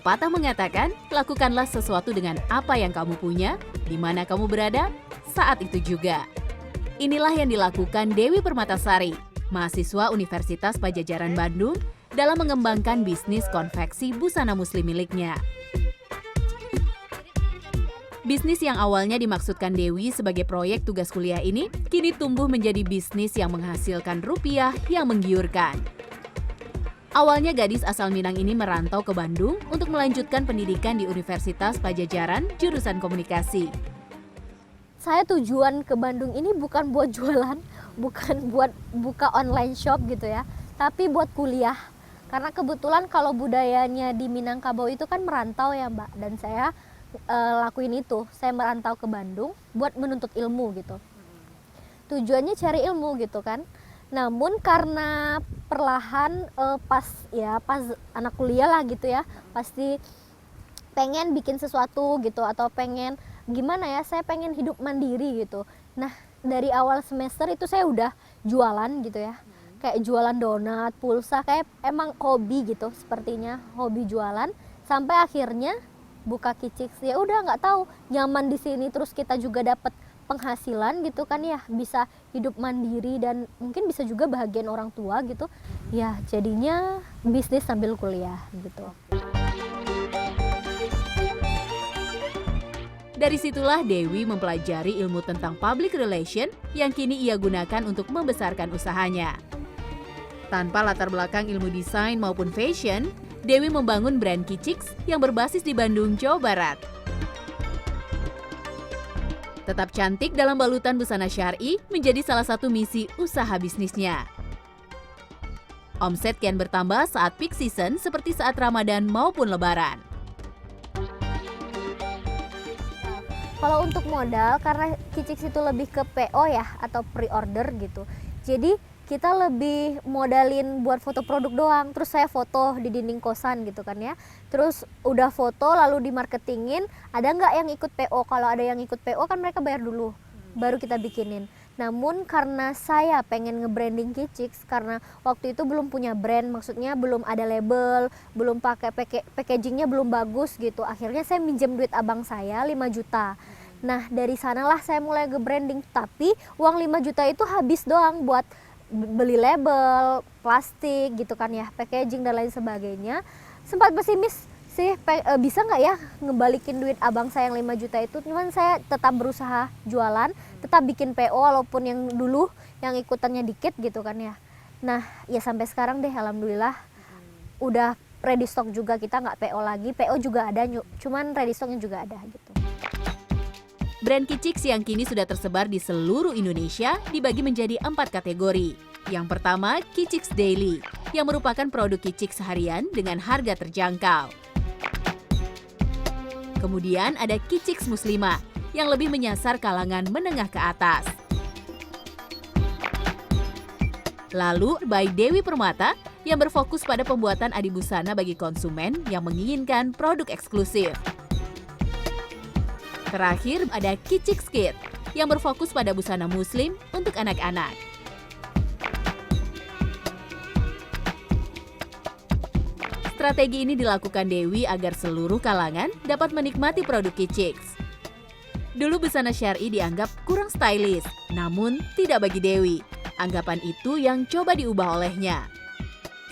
pepatah mengatakan, lakukanlah sesuatu dengan apa yang kamu punya, di mana kamu berada, saat itu juga. Inilah yang dilakukan Dewi Permatasari, mahasiswa Universitas Padjadjaran Bandung, dalam mengembangkan bisnis konveksi busana muslim miliknya. Bisnis yang awalnya dimaksudkan Dewi sebagai proyek tugas kuliah ini, kini tumbuh menjadi bisnis yang menghasilkan rupiah yang menggiurkan. Awalnya gadis asal Minang ini merantau ke Bandung untuk melanjutkan pendidikan di Universitas Padjadjaran jurusan komunikasi. Saya tujuan ke Bandung ini bukan buat jualan, bukan buat buka online shop gitu ya, tapi buat kuliah. Karena kebetulan kalau budayanya di Minangkabau itu kan merantau ya Mbak, dan saya lakuin itu. Saya merantau ke Bandung buat menuntut ilmu gitu. Tujuannya cari ilmu gitu kan. Namun karena perlahan pas anak kuliah lah gitu ya, pasti pengen bikin sesuatu gitu, atau pengen gimana ya, saya pengen hidup mandiri gitu. Nah dari awal semester itu saya udah jualan gitu ya, kayak jualan donat, pulsa, kayak emang hobi gitu, sepertinya hobi jualan. Sampai akhirnya buka Kicix, ya udah nggak tahu nyaman di sini, terus kita juga dapat penghasilan gitu kan ya, bisa hidup mandiri dan mungkin bisa juga bahagian orang tua gitu ya, jadinya bisnis sambil kuliah gitu. Dari situlah Dewi mempelajari ilmu tentang public relation yang kini ia gunakan untuk membesarkan usahanya. Tanpa latar belakang ilmu desain maupun fashion, Dewi membangun brand Kicix yang berbasis di Bandung, Jawa Barat. Tetap cantik dalam balutan busana syar'i menjadi salah satu misi usaha bisnisnya. Omset kian bertambah saat peak season seperti saat Ramadan maupun Lebaran. Kalau untuk modal, karena Kicix itu lebih ke PO ya, atau pre-order gitu. Jadi kita lebih modalin buat foto produk doang, terus saya foto di dinding kosan gitu kan ya. Terus udah foto lalu dimarketingin, ada nggak yang ikut PO? Kalau ada yang ikut PO kan mereka bayar dulu, baru kita bikinin. Namun karena saya pengen nge-branding Kicix, karena waktu itu belum punya brand, maksudnya belum ada label, belum pakai packagingnya belum bagus gitu. Akhirnya saya minjem duit abang saya 5 juta. Nah dari sanalah saya mulai nge-branding, tapi uang 5 juta itu habis doang buat beli label, plastik gitu kan ya, packaging dan lain sebagainya. Sempat pesimis sih, bisa nggak ya ngebalikin duit abang saya yang 5 juta itu. Cuman saya tetap berusaha jualan, tetap bikin PO walaupun yang dulu yang ikutannya dikit gitu kan ya. Nah ya sampai sekarang deh alhamdulillah udah ready stock juga, kita nggak PO lagi, PO juga ada, cuman ready stocknya juga ada gitu. Brand Kicix yang kini sudah tersebar di seluruh Indonesia dibagi menjadi 4 kategori. Yang pertama, Kicix Daily, yang merupakan produk Kicix seharian dengan harga terjangkau. Kemudian ada Kicix Muslimah, yang lebih menyasar kalangan menengah ke atas. Lalu, by Dewi Permata, yang berfokus pada pembuatan adibusana bagi konsumen yang menginginkan produk eksklusif. Terakhir ada Kicix Kid yang berfokus pada busana muslim untuk anak-anak. Strategi ini dilakukan Dewi agar seluruh kalangan dapat menikmati produk Kicix. Dulu busana syar'i dianggap kurang stylish, namun tidak bagi Dewi. Anggapan itu yang coba diubah olehnya.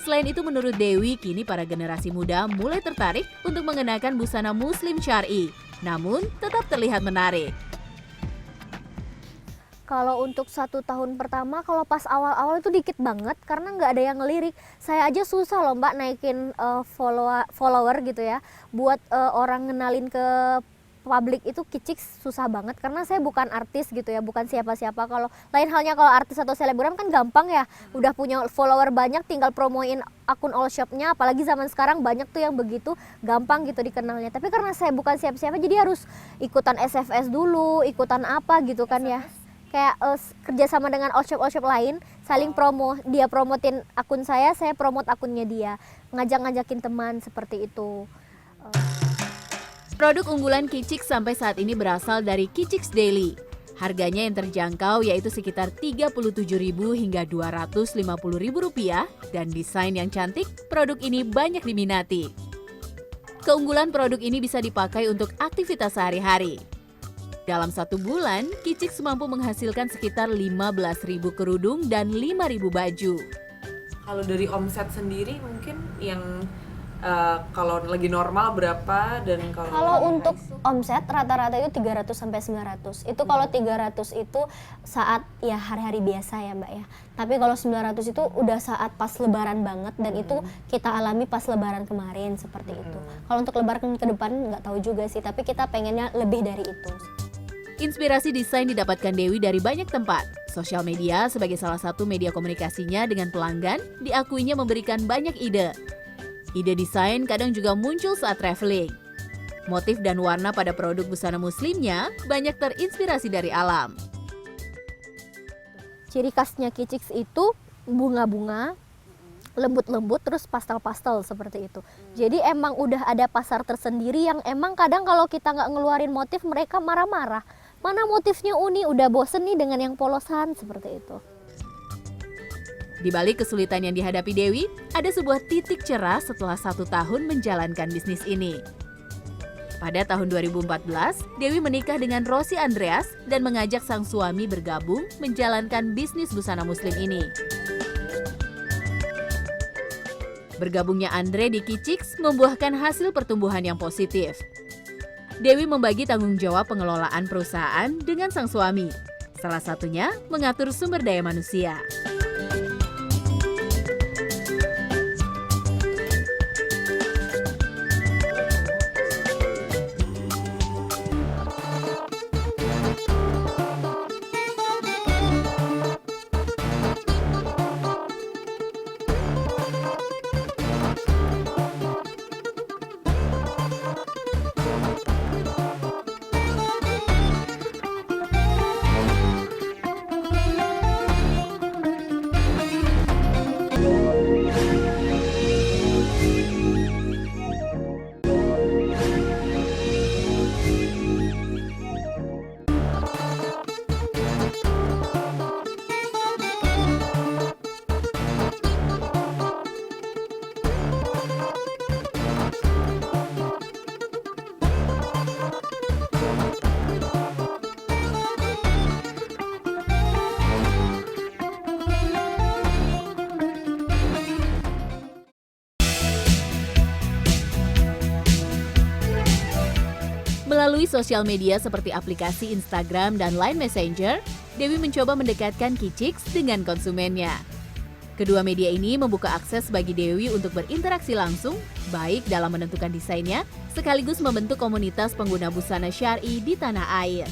Selain itu menurut Dewi, kini para generasi muda mulai tertarik untuk mengenakan busana muslim syar'i, namun tetap terlihat menarik. Kalau untuk 1 tahun pertama, kalau pas awal-awal itu dikit banget karena nggak ada yang ngelirik. Saya aja susah loh Mbak naikin follower gitu ya. Buat orang ngenalin ke publik itu Kicix susah banget karena saya bukan artis gitu ya, bukan siapa-siapa. Kalau lain halnya kalau artis atau selebgram kan gampang ya, udah punya follower banyak tinggal promoin akun all shopnya, apalagi zaman sekarang banyak tuh yang begitu gampang gitu dikenalnya. Tapi karena saya bukan siapa-siapa jadi harus ikutan SFS dulu, ikutan apa gitu kan ya, kayak kerjasama dengan all shop lain, saling promo, dia promotin akun saya promote akunnya dia, ngajak-ngajakin teman seperti itu. Produk unggulan Kicix sampai saat ini berasal dari Kicix Daily. Harganya yang terjangkau yaitu sekitar Rp37.000 hingga Rp250.000 dan desain yang cantik, produk ini banyak diminati. Keunggulan produk ini bisa dipakai untuk aktivitas sehari-hari. Dalam 1 bulan, Kicix mampu menghasilkan sekitar 15.000 kerudung dan 5.000 baju. Kalau dari omset sendiri mungkin yang kalau lagi normal berapa dan Kalau untuk omset rata-rata itu 300 sampai 900. Itu kalau 300 itu saat ya hari-hari biasa ya, Mbak ya. Tapi kalau 900 itu udah saat pas lebaran banget dan itu kita alami pas lebaran kemarin seperti itu. Kalau untuk lebaran ke depan nggak tahu juga sih, tapi kita pengennya lebih dari itu. Inspirasi desain didapatkan Dewi dari banyak tempat. Sosial media sebagai salah satu media komunikasinya dengan pelanggan diakuinya memberikan banyak ide. Ide desain kadang juga muncul saat traveling. Motif dan warna pada produk busana muslimnya banyak terinspirasi dari alam. Ciri khasnya Kicix itu bunga-bunga, lembut-lembut, terus pastel-pastel seperti itu. Jadi emang udah ada pasar tersendiri yang emang kadang kalau kita nggak ngeluarin motif mereka marah-marah. Mana motifnya Uni, udah bosen nih dengan yang polosan seperti itu. Di balik kesulitan yang dihadapi Dewi, ada sebuah titik cerah setelah 1 tahun menjalankan bisnis ini. Pada tahun 2014, Dewi menikah dengan Rossi Andreas dan mengajak sang suami bergabung menjalankan bisnis busana muslim ini. Bergabungnya Andre di Kicix membuahkan hasil pertumbuhan yang positif. Dewi membagi tanggung jawab pengelolaan perusahaan dengan sang suami. Salah satunya mengatur sumber daya manusia. Melalui sosial media seperti aplikasi Instagram dan Line Messenger, Dewi mencoba mendekatkan Kicix dengan konsumennya. Kedua media ini membuka akses bagi Dewi untuk berinteraksi langsung, baik dalam menentukan desainnya, sekaligus membentuk komunitas pengguna busana syar'i di tanah air.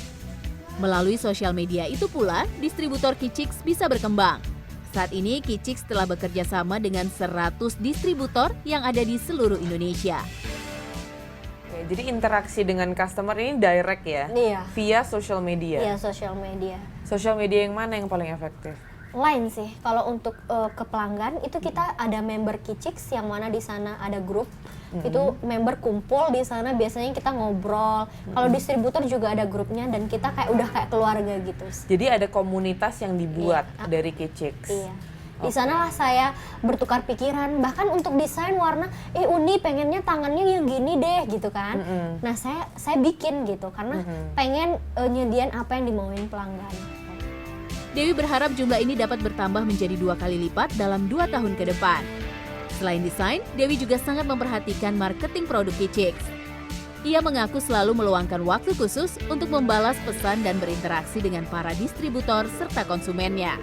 Melalui sosial media itu pula, distributor Kicix bisa berkembang. Saat ini Kicix telah bekerja sama dengan 100 distributor yang ada di seluruh Indonesia. Oke, jadi interaksi dengan customer ini direct ya? Iya. Via social media? Iya, sosial media. Social media yang mana yang paling efektif? Lain sih, kalau untuk ke pelanggan itu kita ada member Kicix yang mana di sana ada grup. Itu member kumpul di sana, biasanya kita ngobrol. Kalau distributor juga ada grupnya dan kita kayak udah kayak keluarga gitu. Jadi ada komunitas yang dibuat Iya. dari Kicix? Iya. Di sanalah saya bertukar pikiran, bahkan untuk desain warna, Uni pengennya tangannya yang gini deh gitu kan. Nah saya bikin gitu karena pengen nyediain apa yang dimauin pelanggan. Dewi berharap jumlah ini dapat bertambah menjadi 2 kali lipat dalam 2 tahun ke depan. Selain desain, Dewi juga sangat memperhatikan marketing produk Kicix. Ia mengaku selalu meluangkan waktu khusus untuk membalas pesan dan berinteraksi dengan para distributor serta konsumennya.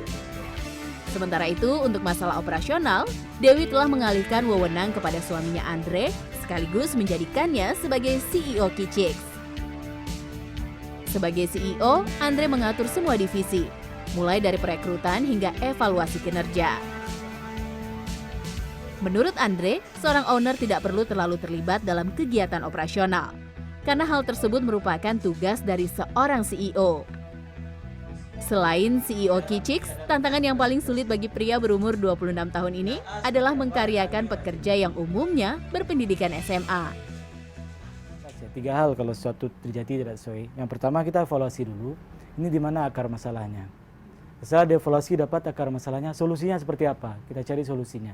Sementara itu, untuk masalah operasional, Dewi telah mengalihkan wewenang kepada suaminya Andre, sekaligus menjadikannya sebagai CEO Kicix. Sebagai CEO, Andre mengatur semua divisi, mulai dari perekrutan hingga evaluasi kinerja. Menurut Andre, seorang owner tidak perlu terlalu terlibat dalam kegiatan operasional, karena hal tersebut merupakan tugas dari seorang CEO. Selain CEO Kicix, tantangan yang paling sulit bagi pria berumur 26 tahun ini adalah mengkaryakan pekerja yang umumnya berpendidikan SMA. 3 hal kalau sesuatu terjadi tidak sesuai. Yang pertama kita evaluasi dulu, ini di mana akar masalahnya. Setelah dievaluasi dapat akar masalahnya, solusinya seperti apa? Kita cari solusinya.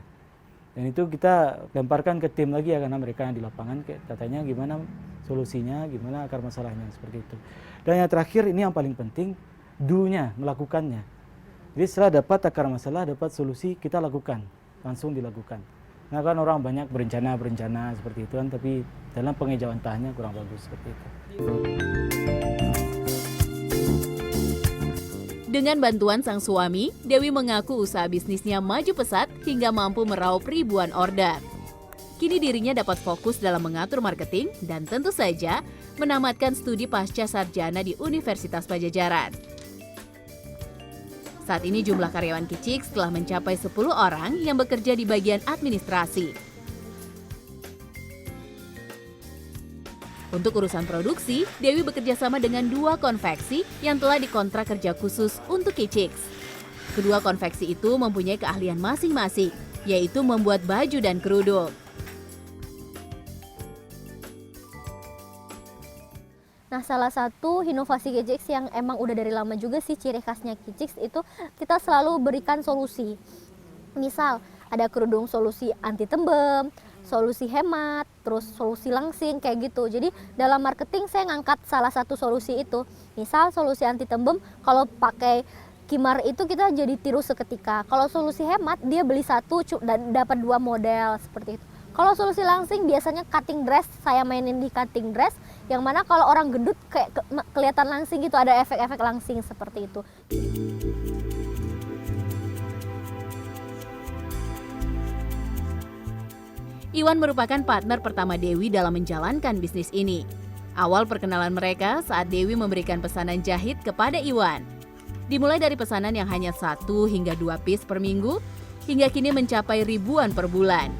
Dan itu kita lemparkan ke tim lagi ya, karena mereka yang di lapangan katanya gimana solusinya, gimana akar masalahnya, seperti itu. Dan yang terakhir ini yang paling penting, do-nya, melakukannya. Jadi setelah dapat akar masalah, dapat solusi, kita lakukan, langsung dilakukan. Nah kan orang banyak berencana seperti itu kan, tapi dalam pengejawantahannya kurang bagus seperti itu. Dengan bantuan sang suami, Dewi mengaku usaha bisnisnya maju pesat hingga mampu meraup ribuan order. Kini dirinya dapat fokus dalam mengatur marketing dan tentu saja menamatkan studi pasca sarjana di Universitas Padjadjaran. Saat ini jumlah karyawan Kicix telah mencapai 10 orang yang bekerja di bagian administrasi. Untuk urusan produksi, Dewi bekerja sama dengan 2 konveksi yang telah dikontrak kerja khusus untuk Kicix. Kedua konveksi itu mempunyai keahlian masing-masing, yaitu membuat baju dan kerudung. Nah, salah satu inovasi Kicix yang emang udah dari lama juga sih ciri khasnya Kicix itu kita selalu berikan solusi. Misal, ada kerudung solusi anti tembem, solusi hemat, terus solusi langsing kayak gitu. Jadi dalam marketing saya ngangkat salah satu solusi itu. Misal solusi anti tembem kalau pakai kimar itu kita jadi tiru seketika. Kalau solusi hemat dia beli 1 dan dapat 2 model seperti itu. Kalau solusi langsing biasanya cutting dress, saya mainin di cutting dress yang mana kalau orang gendut kayak kelihatan langsing gitu, ada efek-efek langsing seperti itu. Iwan merupakan partner pertama Dewi dalam menjalankan bisnis ini. Awal perkenalan mereka saat Dewi memberikan pesanan jahit kepada Iwan. Dimulai dari pesanan yang hanya 1 hingga 2 piece per minggu, hingga kini mencapai ribuan per bulan.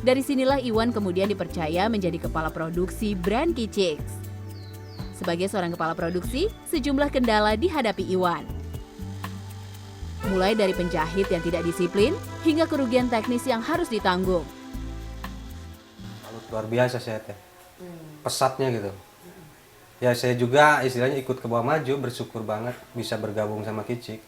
Dari sinilah Iwan kemudian dipercaya menjadi kepala produksi brand Kicix. Sebagai seorang kepala produksi, sejumlah kendala dihadapi Iwan. Mulai dari penjahit yang tidak disiplin, hingga kerugian teknis yang harus ditanggung. Luar biasa saya teh, pesatnya gitu. Ya saya juga istilahnya ikut ke bawah maju, bersyukur banget bisa bergabung sama Kicix.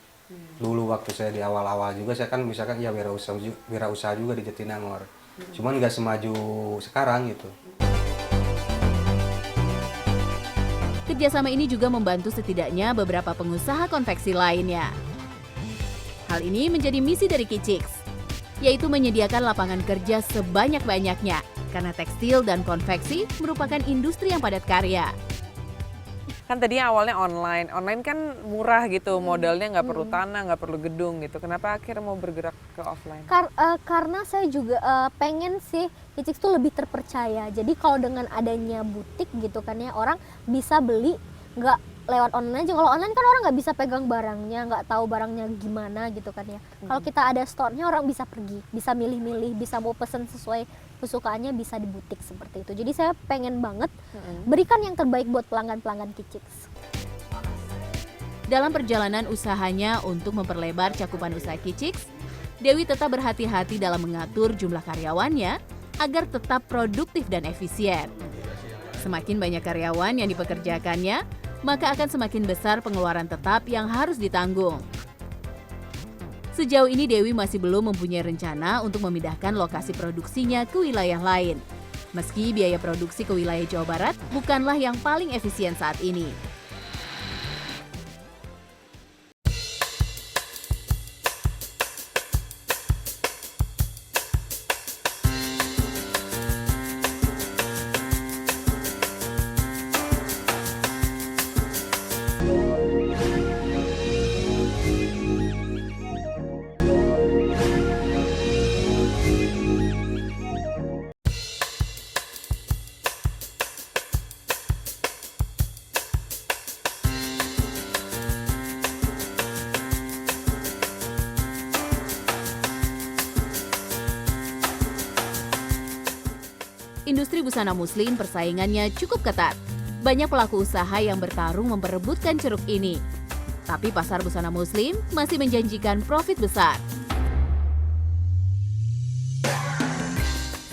Dulu waktu saya di awal-awal juga saya kan misalkan ya wirausaha juga di Jatinangor. Cuman nggak semaju sekarang gitu. Kerjasama ini juga membantu setidaknya beberapa pengusaha konveksi lainnya. Hal ini menjadi misi dari Kicix, yaitu menyediakan lapangan kerja sebanyak-banyaknya, karena tekstil dan konveksi merupakan industri yang padat karya. Kan tadinya awalnya online kan murah gitu, modalnya nggak perlu tanah, nggak perlu gedung gitu. Kenapa akhirnya mau bergerak ke offline? Karena saya juga pengen sih Kicix tuh lebih terpercaya. Jadi kalau dengan adanya butik gitu kan ya, orang bisa beli nggak lewat online aja. Kalau online kan orang nggak bisa pegang barangnya, nggak tahu barangnya gimana gitu kan ya. Kalau kita ada store-nya, orang bisa pergi, bisa milih-milih, bisa mau pesen sesuai kesukaannya, bisa di butik seperti itu. Jadi saya pengen banget berikan yang terbaik buat pelanggan-pelanggan Kicix. Dalam perjalanan usahanya untuk memperlebar cakupan usaha Kicix, Dewi tetap berhati-hati dalam mengatur jumlah karyawannya agar tetap produktif dan efisien. Semakin banyak karyawan yang dipekerjakannya, maka akan semakin besar pengeluaran tetap yang harus ditanggung. Sejauh ini Dewi masih belum mempunyai rencana untuk memindahkan lokasi produksinya ke wilayah lain. Meski biaya produksi ke wilayah Jawa Barat bukanlah yang paling efisien saat ini. Industri busana muslim persaingannya cukup ketat. Banyak pelaku usaha yang bertarung memperebutkan ceruk ini. Tapi pasar busana muslim masih menjanjikan profit besar.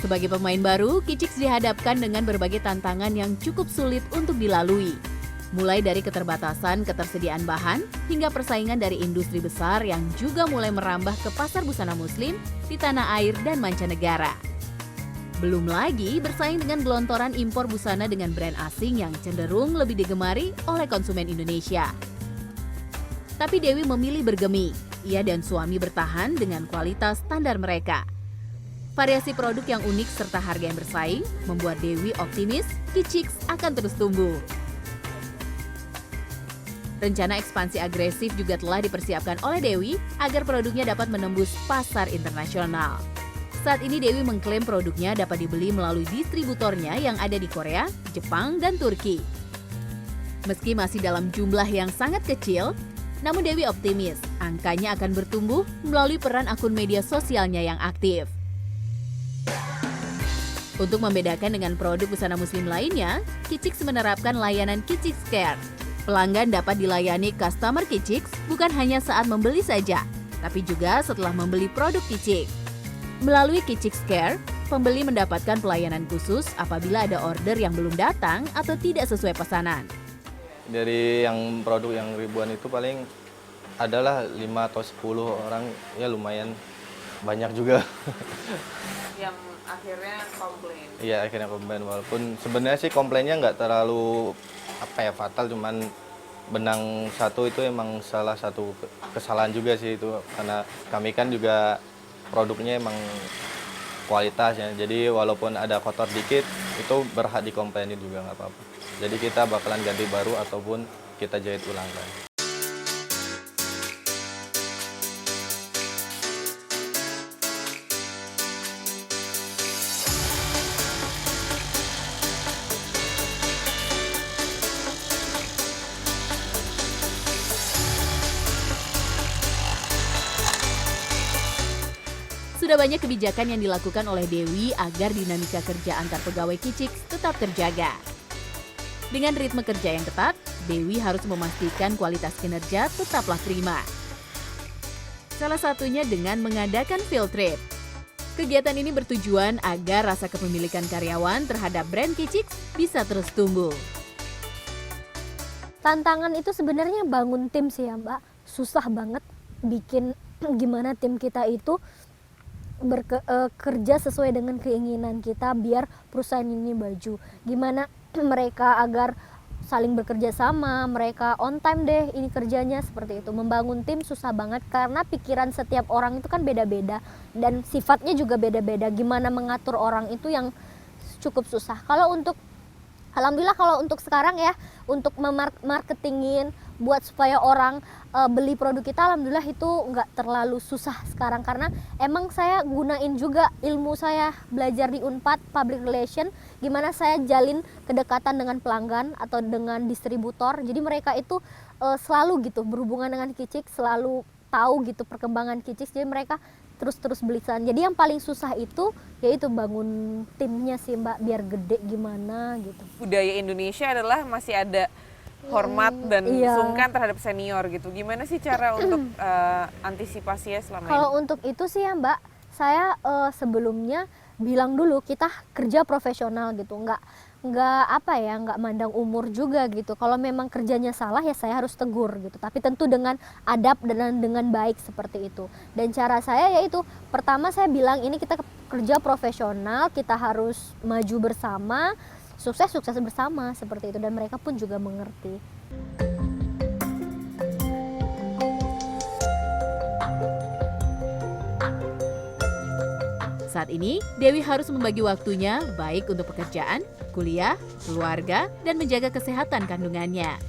Sebagai pemain baru, Kicix dihadapkan dengan berbagai tantangan yang cukup sulit untuk dilalui. Mulai dari keterbatasan ketersediaan bahan hingga persaingan dari industri besar yang juga mulai merambah ke pasar busana muslim di tanah air dan mancanegara. Belum lagi bersaing dengan gelontoran impor busana dengan brand asing yang cenderung lebih digemari oleh konsumen Indonesia. Tapi Dewi memilih bergeming. Ia dan suami bertahan dengan kualitas standar mereka. Variasi produk yang unik serta harga yang bersaing membuat Dewi optimis Kicix akan terus tumbuh. Rencana ekspansi agresif juga telah dipersiapkan oleh Dewi agar produknya dapat menembus pasar internasional. Saat ini Dewi mengklaim produknya dapat dibeli melalui distributornya yang ada di Korea, Jepang, dan Turki. Meski masih dalam jumlah yang sangat kecil, namun Dewi optimis angkanya akan bertumbuh melalui peran akun media sosialnya yang aktif. Untuk membedakan dengan produk busana muslim lainnya, Kicix menerapkan layanan Kicix Care. Pelanggan dapat dilayani customer Kicix bukan hanya saat membeli saja, tapi juga setelah membeli produk Kicix. Melalui Kicix Care, pembeli mendapatkan pelayanan khusus apabila ada order yang belum datang atau tidak sesuai pesanan. Dari yang produk yang ribuan itu paling adalah 5 atau 10 orang, ya lumayan banyak juga. Yang akhirnya komplain. Iya, akhirnya komplain, walaupun sebenarnya sih komplainnya nggak terlalu fatal, cuman benang satu itu emang salah satu kesalahan juga sih itu, karena kami kan juga produknya emang kualitasnya, jadi walaupun ada kotor dikit itu berhak dikomplainin juga nggak apa-apa. Jadi kita bakalan ganti baru ataupun kita jahit ulang kan. Sudah banyak kebijakan yang dilakukan oleh Dewi agar dinamika kerja antar pegawai Kicix tetap terjaga. Dengan ritme kerja yang ketat, Dewi harus memastikan kualitas kinerja tetaplah prima. Salah satunya dengan mengadakan field trip. Kegiatan ini bertujuan agar rasa kepemilikan karyawan terhadap brand Kicix bisa terus tumbuh. Tantangan itu sebenarnya bangun tim sih ya Mbak. Susah banget bikin gimana tim kita itu bekerja sesuai dengan keinginan kita biar perusahaan ini maju. Gimana mereka agar saling bekerja sama, mereka on time deh ini kerjanya, seperti itu. Membangun tim susah banget karena pikiran setiap orang itu kan beda-beda dan sifatnya juga beda-beda. Gimana mengatur orang itu yang cukup susah. Alhamdulillah kalau untuk sekarang ya, untuk memarketingin buat supaya orang beli produk kita, alhamdulillah itu nggak terlalu susah sekarang, karena emang saya gunain juga ilmu saya belajar di Unpad Public Relation, gimana saya jalin kedekatan dengan pelanggan atau dengan distributor. Jadi mereka itu selalu gitu berhubungan dengan Kicix, selalu tahu gitu perkembangan Kicix, jadi mereka terus belisan. Jadi yang paling susah itu yaitu bangun timnya sih Mbak, biar gede gimana gitu. Budaya Indonesia adalah masih ada hormat dan iya. sungkan terhadap senior gitu. Gimana sih cara untuk antisipasinya selama Kalau ini? untuk itu sih ya Mbak, saya sebelumnya bilang dulu kita kerja profesional gitu, nggak mandang umur juga gitu. Kalau memang kerjanya salah ya saya harus tegur gitu, tapi tentu dengan adab dan dengan baik seperti itu. Dan cara saya yaitu pertama saya bilang ini kita kerja profesional, kita harus maju bersama, sukses bersama seperti itu, dan mereka pun juga mengerti. Saat ini, Dewi harus membagi waktunya baik untuk pekerjaan, kuliah, keluarga, dan menjaga kesehatan kandungannya.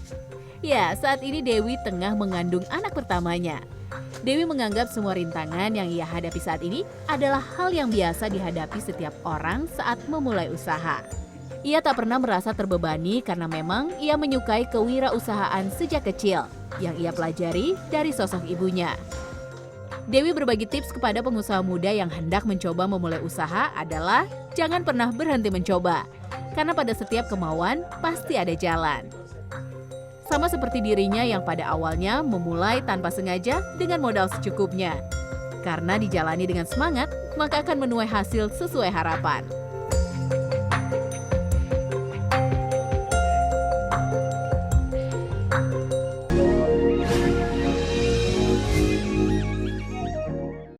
Ya, saat ini Dewi tengah mengandung anak pertamanya. Dewi menganggap semua rintangan yang ia hadapi saat ini adalah hal yang biasa dihadapi setiap orang saat memulai usaha. Ia tak pernah merasa terbebani karena memang ia menyukai kewirausahaan sejak kecil yang ia pelajari dari sosok ibunya. Dewi berbagi tips kepada pengusaha muda yang hendak mencoba memulai usaha adalah jangan pernah berhenti mencoba, karena pada setiap kemauan pasti ada jalan. Sama seperti dirinya yang pada awalnya memulai tanpa sengaja dengan modal secukupnya. Karena dijalani dengan semangat, maka akan menuai hasil sesuai harapan.